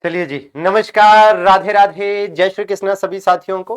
चलिए जी, नमस्कार, राधे राधे, जय श्री कृष्ण सभी साथियों को।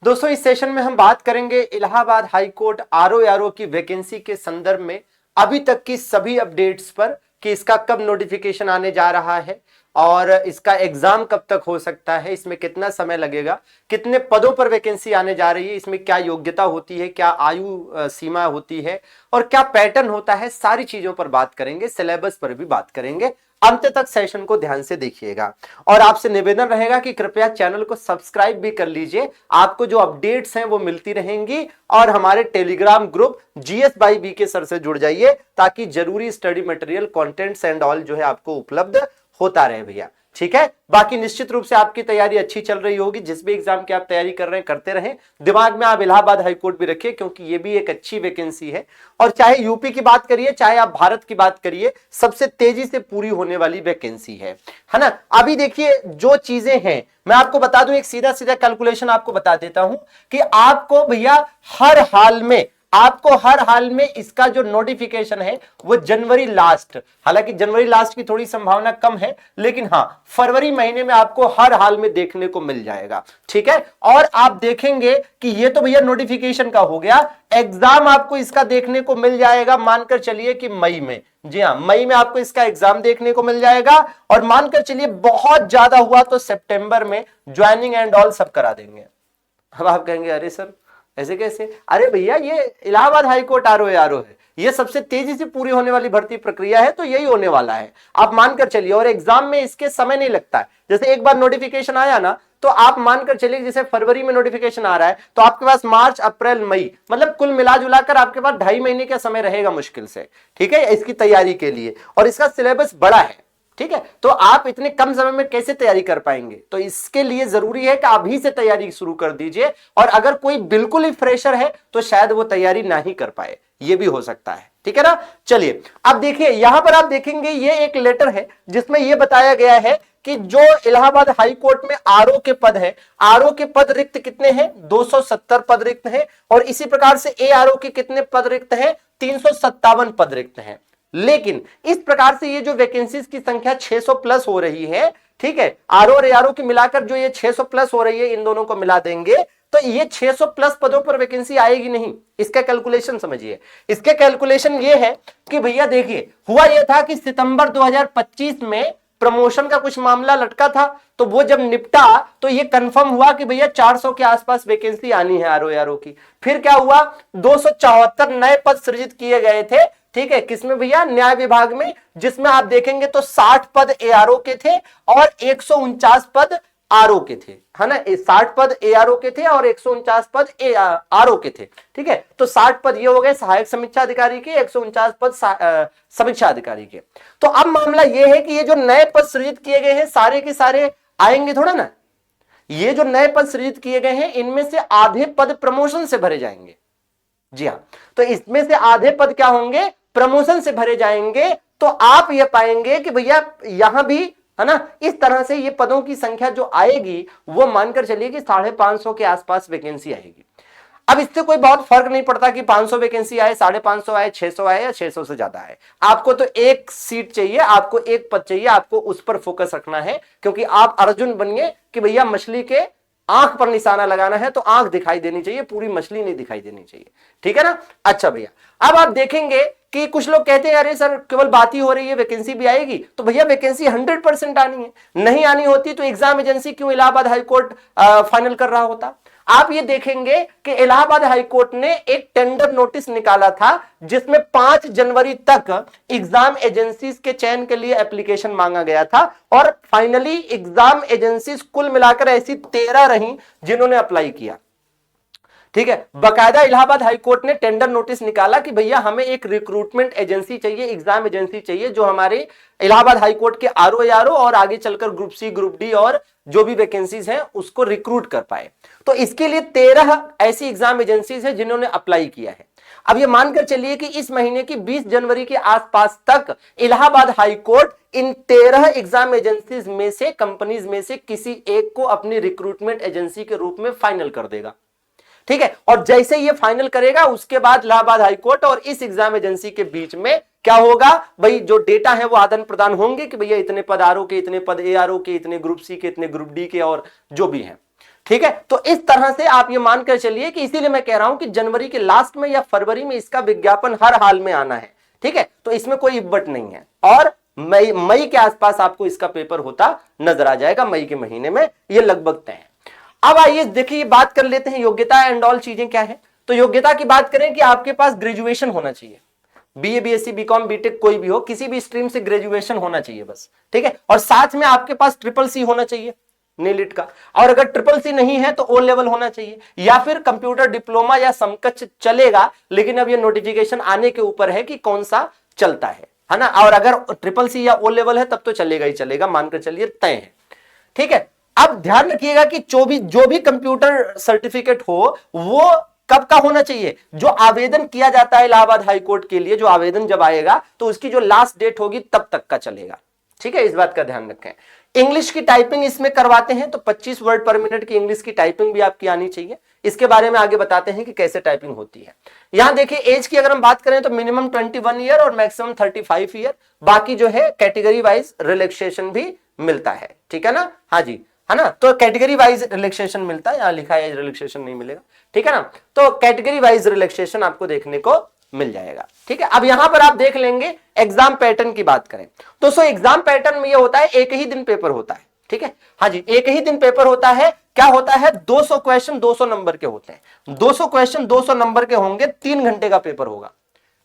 दोस्तों, इस सेशन में हम बात करेंगे इलाहाबाद हाई कोर्ट आरओ की वैकेंसी के संदर्भ में अभी तक की सभी अपडेट्स पर कि इसका कब नोटिफिकेशन आने जा रहा है और इसका एग्जाम कब तक हो सकता है, इसमें कितना समय लगेगा, कितने पदों पर वैकेंसी आने जा रही है, इसमें क्या योग्यता होती है, क्या आयु सीमा होती है और क्या पैटर्न होता है, सारी चीजों पर बात करेंगे। सिलेबस पर भी बात करेंगे। अंत तक सेशन को ध्यान से देखिएगा और आपसे निवेदन रहेगा कि कृपया चैनल को सब्सक्राइब भी कर लीजिए। आपको जो अपडेट्स हैं वो मिलती रहेंगी और हमारे telegram group GS by BK sir से जुड़ जाइए ताकि जरूरी study material, contents and all जो है आपको उपलब्ध होता रहे भैया। ठीक है, बाकी निश्चित रूप से आपकी तैयारी अच्छी चल रही होगी। जिस भी एग्जाम की आप तैयारी कर रहे हैं करते रहें। दिमाग में आप इलाहाबाद हाईकोर्ट भी रखिए क्योंकि ये भी एक अच्छी वैकेंसी है और चाहे यूपी की बात करिए चाहे आप भारत की बात करिए, सबसे तेजी से पूरी होने वाली वैकेंसी है ना। अभी देखिए जो चीजें हैं मैं आपको बता दूं, एक सीधा सीधा कैलकुलेशन आपको बता देता हूं कि आपको भैया हर हाल में इसका जो नोटिफिकेशन है वो जनवरी लास्ट, हालांकि जनवरी लास्ट की थोड़ी संभावना कम है, लेकिन हां फरवरी महीने में आपको हर हाल में देखने को मिल जाएगा। ठीक है, और आप देखेंगे कि ये तो भैया नोटिफिकेशन का हो गया, एग्जाम आपको इसका देखने को मिल जाएगा मानकर चलिए कि मई में। जी हां, मई में आपको इसका एग्जाम देखने को मिल जाएगा और मानकर चलिए बहुत ज्यादा हुआ तो सितंबर में ज्वाइनिंग एंड ऑल सब करा देंगे। अब आप कहेंगे अरे सर ऐसे कैसे? अरे भैया ये इलाहाबाद हाईकोर्ट आरओ है, ये सबसे तेजी से पूरी होने वाली भर्ती प्रक्रिया है, तो यही होने वाला है। आप मानकर चलिए, और एग्जाम में इसके समय नहीं लगता है। जैसे एक बार नोटिफिकेशन आया ना तो आप मानकर चलिए, जैसे फरवरी में नोटिफिकेशन आ रहा है तो आपके पास मार्च अप्रैल मई, मतलब कुल मिला जुलाकर आपके पास 2.5 महीने का समय रहेगा मुश्किल से। ठीक है, इसकी तैयारी के लिए, और इसका सिलेबस बड़ा है। ठीक है, तो आप इतने कम समय में कैसे तैयारी कर पाएंगे? तो इसके लिए जरूरी है कि अभी से तैयारी शुरू कर दीजिए, और अगर कोई बिल्कुल ही फ्रेशर है तो शायद वो तैयारी ना ही कर पाए, ये भी हो सकता है। ठीक है ना। चलिए अब देखिए, यहां पर आप देखेंगे ये एक लेटर है जिसमें यह बताया गया है कि जो इलाहाबाद हाई कोर्ट में आरओ के पद है, आरओ के पद रिक्त कितने हैं? 270 पद रिक्त हैं, और इसी प्रकार से एआरओ के कितने पद रिक्त हैं? 357 पद रिक्त हैं। लेकिन इस प्रकार से ये जो वैकेंसीज की संख्या 600 प्लस हो रही है, ठीक है, आरओ और एआरओ की मिलाकर जो ये 600 प्लस हो रही है, इन दोनों को मिला देंगे तो ये 600 प्लस पदों पर वैकेंसी आएगी नहीं। इसका कैलकुलेशन समझिए। इसके कैलकुलेशन ये है कि भैया देखिए, हुआ ये था कि सितंबर 2025 में प्रमोशन का कुछ मामला लटका था, तो वो जब निपटा तो ये कंफर्म हुआ कि भैया 400 के आसपास वैकेंसी आनी है आरओ की। फिर क्या हुआ? 274 नए पद सृजित किए गए थे। ठीक है, किसमें भैया? न्याय विभाग में, जिसमें आप देखेंगे तो 60 पद एआरओ के थे और 149 पद आरओ के थे, है ना। 60 पद एआरओ के थे और 149 पद आरओ के थे। ठीक है, तो 60 पद ये हो गए सहायक समीक्षा अधिकारी के, 149 पद समीक्षा अधिकारी के। तो अब मामला ये है कि ये जो नए पद सृजित किए गए हैं सारे के सारे आएंगे थोड़ा ना। ये जो नए पद सृजित किए गए हैं इनमें से आधे पद प्रमोशन से भरे जाएंगे। जी हां, तो इसमें से आधे पद क्या होंगे? प्रमोशन से भरे जाएंगे। तो आप ये पाएंगे कि भैया यहां भी, है ना, इस तरह से ये पदों की संख्या जो आएगी वो मानकर चलिए कि 550 के आसपास वैकेंसी आएगी। अब इससे कोई बहुत फर्क नहीं पड़ता कि 500 वैकेंसी आए, 550 आए, 600 आए या 600 से ज्यादा आए। आपको तो एक सीट चाहिए, आपको एक पद चाहिए, आपको उस पर फोकस रखना है, क्योंकि आप अर्जुन बनिए कि भैया मछली के आंख पर निशाना लगाना है, तो आंख दिखाई देनी चाहिए, पूरी मछली नहीं दिखाई देनी चाहिए। ठीक है ना। अच्छा भैया, अब आप देखेंगे कि कुछ लोग कहते हैं अरे सर केवल बात ही हो रही है, वैकेंसी भी आएगी। तो भैया वैकेंसी 100% आनी है, नहीं आनी होती तो एग्जाम एजेंसी क्यों इलाहाबाद हाईकोर्ट फाइनल कर रहा होता? आप ये देखेंगे कि इलाहाबाद हाईकोर्ट ने एक टेंडर नोटिस निकाला था जिसमें 5 जनवरी तक एग्जाम एजेंसीज के चयन के लिए एप्लीकेशन मांगा गया था, और फाइनली एग्जाम एजेंसीज कुल मिलाकर ऐसी 13 रही जिन्होंने अप्लाई किया। ठीक है, बकायदा इलाहाबाद हाईकोर्ट ने टेंडर नोटिस निकाला कि भैया हमें एक रिक्रूटमेंट एजेंसी चाहिए, एग्जाम एजेंसी चाहिए जो हमारे इलाहाबाद हाईकोर्ट के आरओ और आगे चलकर ग्रुप सी, ग्रुप डी और जो भी वैकेंसीज हैं उसको रिक्रूट कर पाए। तो इसके लिए 13 ऐसी एग्जाम एजेंसीज हैं जिन्होंने अप्लाई किया है। अब ये मानकर चलिए कि इस महीने की 20 जनवरी के आसपास तक इलाहाबाद हाईकोर्ट इन 13 एग्जाम एजेंसीज में से, कंपनीज में से किसी एक को अपनी रिक्रूटमेंट एजेंसी के रूप में फाइनल कर देगा। ठीक है, और जैसे ये फाइनल करेगा उसके बाद इलाहाबाद हाईकोर्ट और इस एग्जाम एजेंसी के बीच में क्या होगा भाई, जो डेटा है वो आदान प्रदान होंगे कि भैया इतने पद आरओ के, इतने पद एआरओ के, इतने ग्रुप सी के, इतने ग्रुप डी के और जो भी है। ठीक है, तो इस तरह से आप ये मानकर चलिए कि इसीलिए मैं कह रहा हूं कि जनवरी के लास्ट में या फरवरी में इसका विज्ञापन हर हाल में आना है। ठीक है, तो इसमें कोई इब्बट नहीं है और मई के आसपास आपको इसका पेपर होता नजर आ जाएगा, मई के महीने में ये लगभग तय है। अब आइए देखिए बात कर लेते हैं योग्यता एंड ऑल चीजें क्या है। तो योग्यता की बात करें कि आपके पास ग्रेजुएशन होना चाहिए, बीए बीएससी बीकॉम बीटेक कोई भी हो, किसी भी स्ट्रीम से ग्रेजुएशन होना चाहिए बस। ठीक है, और साथ में आपके पास ट्रिपल सी होना चाहिए नीलिट का, और अगर ट्रिपल सी नहीं है तो ओ लेवल होना चाहिए या फिर कंप्यूटर डिप्लोमा या समकक्ष चलेगा, लेकिन अब ये नोटिफिकेशन आने के ऊपर है कि कौन सा चलता है ना। और अगर ट्रिपल सी या ओ लेवल है तब तो चलेगा ही चलेगा, मानकर चलिए तय है। ठीक है, अब ध्यान रखिएगा कि जो भी कंप्यूटर सर्टिफिकेट हो वो कब का होना चाहिए, जो आवेदन किया जाता है इलाहाबाद हाईकोर्ट के लिए, जो आवेदन जब आएगा तो उसकी जो लास्ट डेट होगी तब तक का चलेगा। ठीक है, इस बात का ध्यान रखें। इंग्लिश की टाइपिंग इसमें करवाते हैं तो 25 वर्ड पर मिनट की इंग्लिश की टाइपिंग भी आपकी आनी चाहिए। इसके बारे में आगे बताते हैं कि कैसे टाइपिंग होती है। यहां देखिए एज की अगर हम बात करें तो मिनिमम 21 ईयर और मैक्सिमम 35 ईयर। बाकी जो है कैटेगरी वाइज रिलैक्सेशन भी मिलता है। ठीक है ना, हाँ जी, है ना, तो कैटेगरी वाइज रिलैक्सेशन मिलता है, यहां लिखा है रिलैक्सेशन नहीं मिलेगा। ठीक है ना, तो कैटेगरी वाइज रिलैक्सेशन आपको देखने को मिल जाएगा। ठीक है, अब यहां पर आप देख लेंगे एग्जाम पैटर्न की बात करें दोस्तों, एग्जाम पैटर्न में ये होता है एक ही दिन पेपर होता है। ठीक है, हाँ जी, एक ही दिन पेपर होता है। क्या होता है, 200 क्वेश्चन 200 नंबर के होते हैं। 200 क्वेश्चन 200 नंबर के होंगे, 3 घंटे का पेपर होगा।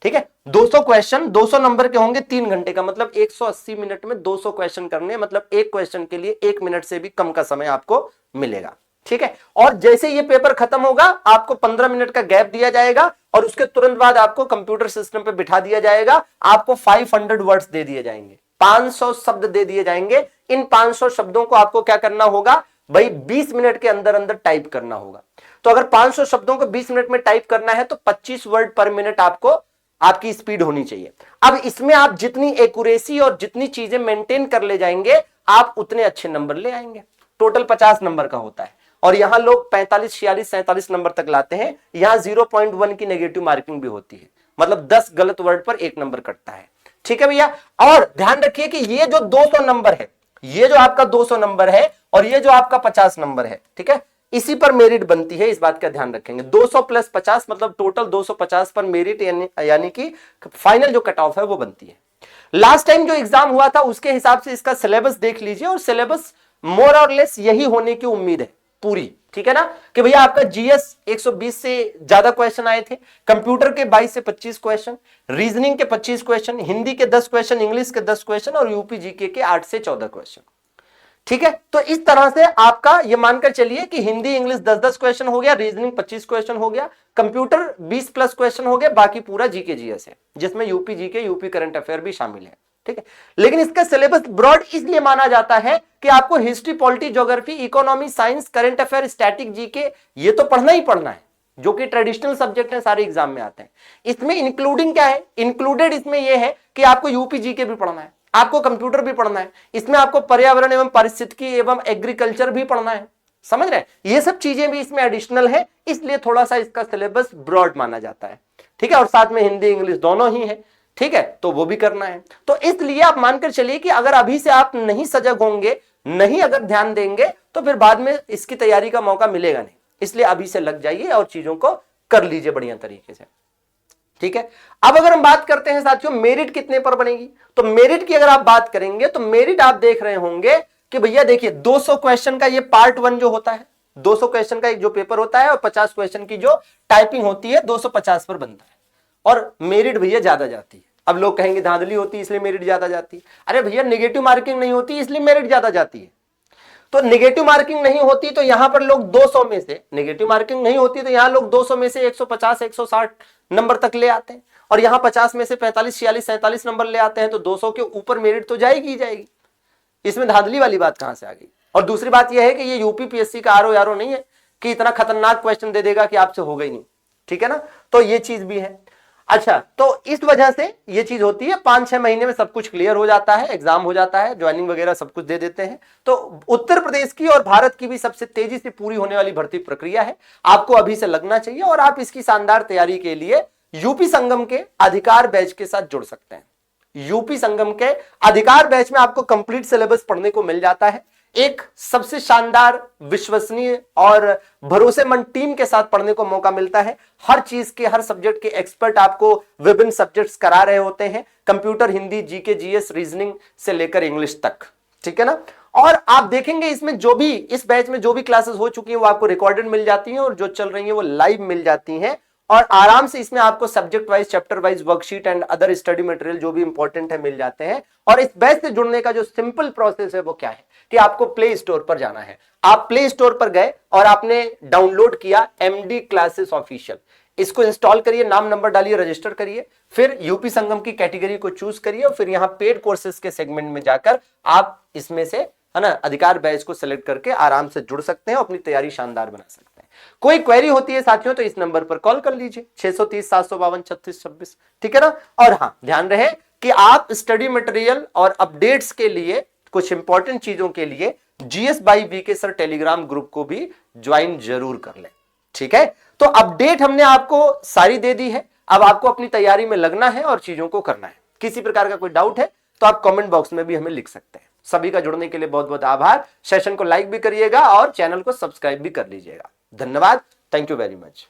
ठीक है, 200 क्वेश्चन 200 नंबर के होंगे, 3 घंटे का मतलब 180 मिनट में 200 क्वेश्चन करने, मतलब एक क्वेश्चन के लिए 1 मिनट से भी कम का समय आपको मिलेगा। ठीक है, और जैसे ये पेपर खत्म होगा आपको 15 मिनट का गैप दिया जाएगा और उसके तुरंत बाद आपको कंप्यूटर सिस्टम पे बिठा दिया जाएगा। आपको 500 वर्ड्स दे दिए जाएंगे, 500 शब्द दे दिए जाएंगे। इन 500 शब्दों को आपको क्या करना होगा भाई, 20 मिनट के अंदर अंदर टाइप करना होगा। तो अगर 500 शब्दों को 20 मिनट में टाइप करना है तो 25 वर्ड पर मिनट आपको आपकी स्पीड होनी चाहिए। अब इसमें आप जितनी एक्यूरेसी और जितनी चीजें मेंटेन कर ले जाएंगे आप उतने अच्छे नंबर ले आएंगे। टोटल 50 नंबर का होता है और यहां लोग 45, 46, 47 नंबर तक लाते हैं। यहां 0.1 की नेगेटिव मार्किंग भी होती है, मतलब 10 गलत वर्ड पर 1 नंबर कटता है। ठीक है भैया, और ध्यान रखिए कि ये जो 200 नंबर है, ये जो आपका 200 नंबर है और ये जो आपका 50 नंबर है, ठीक है, इसी पर मेरिट बनती है। इस बात का ध्यान रखेंगे, 200 प्लस 50 मतलब टोटल 250 पर मेरिट यानी कि फाइनल जो कट ऑफ है वो बनती है। लास्ट टाइम जो एग्जाम हुआ था उसके हिसाब से इसका सिलेबस देख लीजिए और सिलेबस मोर और लेस यही होने की उम्मीद है पूरी। ठीक है ना, कि भैया आपका जीएस 120 से ज्यादा क्वेश्चन आए थे, कंप्यूटर के 22 से 25 क्वेश्चन, रीजनिंग के 25 क्वेश्चन, हिंदी के 10 क्वेश्चन, इंग्लिश के 10 क्वेश्चन और यूपी जीके के 8 से 14 क्वेश्चन। ठीक है, तो इस तरह से आपका ये मानकर चलिए कि हिंदी इंग्लिश 10-10 क्वेश्चन हो गया, रीजनिंग 25 क्वेश्चन हो गया, कंप्यूटर 20 प्लस क्वेश्चन हो गया, बाकी पूरा जीके जीएस है जिसमें UP GK UP current affair भी शामिल है। ठीक है, लेकिन इसका सिलेबस ब्रॉड इसलिए माना जाता है कि आपको history, polity, geography, economy, science, current affair, static GK ये तो पढ़ना ही पढ़ना है, जो कि ट्रेडिशनल सब्जेक्ट है, सारे एग्जाम में आते हैं। इसमें इंक्लूडिंग क्या है, इंक्लूडेड इसमें यह है कि आपको यूपी जीके भी पढ़ना है, आपको कंप्यूटर भी पढ़ना है, इसमें आपको पर्यावरण एवं पारिस्थितिकी एवं एग्रीकल्चर भी पढ़ना है। समझ रहे हैं, ये सब चीजें भी इसमें एडिशनल है, इसलिए थोड़ा सा इसका सिलेबस ब्रॉड माना जाता है। ठीक है, और साथ में हिंदी इंग्लिश दोनों ही है। ठीक है, तो वो भी करना है। तो इसलिए आप मानकर चलिए कि अगर अभी से आप नहीं सजग होंगे, नहीं अगर ध्यान देंगे तो फिर बाद में इसकी तैयारी का मौका मिलेगा नहीं। इसलिए अभी से लग जाइए और चीजों को कर लीजिए बढ़िया तरीके से। ठीक है, अब अगर हम बात करते हैं साथियों मेरिट कितने पर बनेगी, तो मेरिट की अगर आप बात करेंगे तो मेरिट आप देख रहे होंगे कि भैया देखिए 200 क्वेश्चन का ये पार्ट 1 जो होता है, 200 क्वेश्चन का एक जो पेपर होता है और 50 क्वेश्चन की जो टाइपिंग होती है 250 पर बनता है और मेरिट भैया ज्यादा जाती है। अब लोग कहेंगे धांधली होती है इसलिए मेरिट ज्यादा जाती है। अरे भैया नेगेटिव मार्किंग नहीं होती इसलिए मेरिट ज्यादा जाती है। तो नेगेटिव मार्किंग नहीं होती तो यहां पर लोग 200 में से, नेगेटिव मार्किंग नहीं होती तो यहां लोग 200 में से 150 160 नंबर तक ले आते हैं और यहां 50 में से 45 46 47 नंबर ले आते हैं, तो 200 के ऊपर मेरिट तो जाएगी ही जाएगी। इसमें धांधली वाली बात कहां से आ गई। और दूसरी बात यह है कि ये यूपीपीएससी का आरओ यारो नहीं है कि इतना खतरनाक क्वेश्चन दे देगा कि आपसे होगा ही नहीं। ठीक है ना, तो ये चीज भी है। अच्छा, तो इस वजह से ये चीज होती है, 5-6 महीने में सब कुछ क्लियर हो जाता है, एग्जाम हो जाता है, ज्वाइनिंग वगैरह सब कुछ दे देते हैं। तो उत्तर प्रदेश की और भारत की भी सबसे तेजी से पूरी होने वाली भर्ती प्रक्रिया है, आपको अभी से लगना चाहिए और आप इसकी शानदार तैयारी के लिए यूपी संगम के अधिकार बैच के साथ जुड़ सकते हैं। यूपी संगम के अधिकार बैच में आपको कंप्लीट सिलेबस पढ़ने को मिल जाता है। एक सबसे शानदार, विश्वसनीय और भरोसेमंद टीम के साथ पढ़ने को मौका मिलता है। हर चीज के, हर सब्जेक्ट के एक्सपर्ट आपको विभिन्न सब्जेक्ट्स करा रहे होते हैं, computer, Hindi, GK, GS, reasoning से लेकर इंग्लिश तक, ठीक है ना। और आप देखेंगे इसमें जो भी, इस बैच में जो भी क्लासेस हो चुकी हैं वो आपको रिकॉर्डेड मिल जाती हैं, और जो चल रही हैं वो लाइव मिल जाती हैं। और आराम से इसमें आपको subject wise, chapter wise worksheet and other study material जो भी इंपॉर्टेंट है मिल जाते हैं। और इस बैच से जुड़ने का जो सिंपल प्रोसेस है वो क्या है कि आपको प्ले स्टोर पर जाना है। आप प्ले स्टोर पर गए और आपने डाउनलोड किया MD क्लासेस ऑफिशियल, इसको इंस्टॉल करिए, नाम नंबर डालिए, रजिस्टर करिए, फिर यूपी संगम की कैटेगरी को चूज करिए और फिर यहां पेड कोर्सेज के सेगमेंट में जाकर आप इसमें से, है ना, अधिकार बैच को सिलेक्ट करके आराम से जुड़ सकते हैं, अपनी तैयारी शानदार बना सकते हैं। कोई क्वेरी होती है साथियों तो इस नंबर पर कॉल कर लीजिए, 630-752-3626, ठीक है ना। और हाँ, ध्यान रहे कि आप स्टडी मटेरियल और अपडेट्स के लिए, कुछ इंपॉर्टेंट चीजों के लिए GS by VK sir Telegram group को भी ज्वाइन जरूर कर लें, ठीक है। तो अपडेट हमने आपको सारी दे दी है, अब आपको अपनी तैयारी में लगना है और चीजों को करना है। किसी प्रकार का कोई डाउट है तो आप कमेंट बॉक्स में भी हमें लिख सकते हैं। सभी का जुड़ने के लिए बहुत बहुत आभार। सेशन को लाइक भी करिएगा और चैनल को सब्सक्राइब भी कर लीजिएगा। धन्यवाद, थैंक यू वेरी मच।